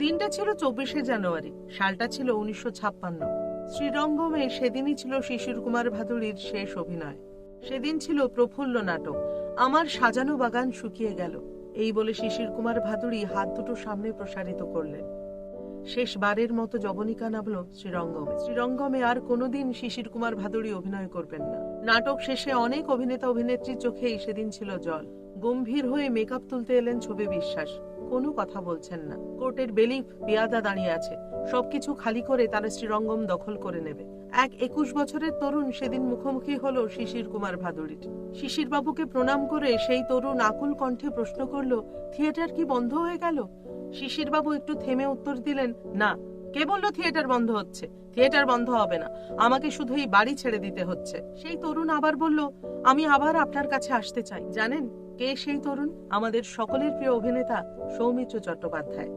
দিনটা ছিল 24শে জানুয়ারি, সালটা ছিল 1956। শ্রীরঙ্গমে সেদিনই ছিল শিশির কুমার ভাদুড়ির শেষ অভিনয়। সেদিন ছিল প্রফুল্ল নাটক আমার সাজানো বাগান শুকিয়ে গেল। এই বলে শিশির কুমার ভাদুড়ি হাত দুটো সামনে প্রসারিত করলেন। শেষবারের মতো যবনিকা নামল শ্রীরঙ্গমে আর কোনোদিন শিশির কুমার ভাদুড়ি অভিনয় করবেন না। নাটক শেষে অনেক অভিনেতা অভিনেত্রীর চোখেই সেদিন ছিল জল। গম্ভীর হয়ে মেকআপ তুলতে এলেন ছবি বিশ্বাস। কোনো কথা বলছেন না। কোর্টের বেলি পেয়াদা দাঁড়িয়ে আছে। সবকিছু খালি করে তারা শ্রীরঙ্গম দখল করে নেবে। এক 21 বছরের তরুণ সেদিন মুখোমুখি হলো শিশির কুমার ভাদুড়ির। শিশির বাবুকে প্রণাম করে সেই তরুণ আকুল কণ্ঠে প্রশ্ন করলো, থিয়েটার কি বন্ধ হয়ে গেল? শিশির বাবু একটু থেমে উত্তর দিলেন, না। কে বললো থিয়েটার বন্ধ হচ্ছে? থিয়েটার বন্ধ হবে না, আমাকে শুধু এই বাড়ি ছেড়ে দিতে হচ্ছে। সেই তরুণ আবার বলল, আমি আবার আপনার কাছে আসতে চাই। জানেন কে সেই তরুণ? আমাদের সকলের প্রিয় অভিনেতা সৌমিত্র চট্টোপাধ্যায়।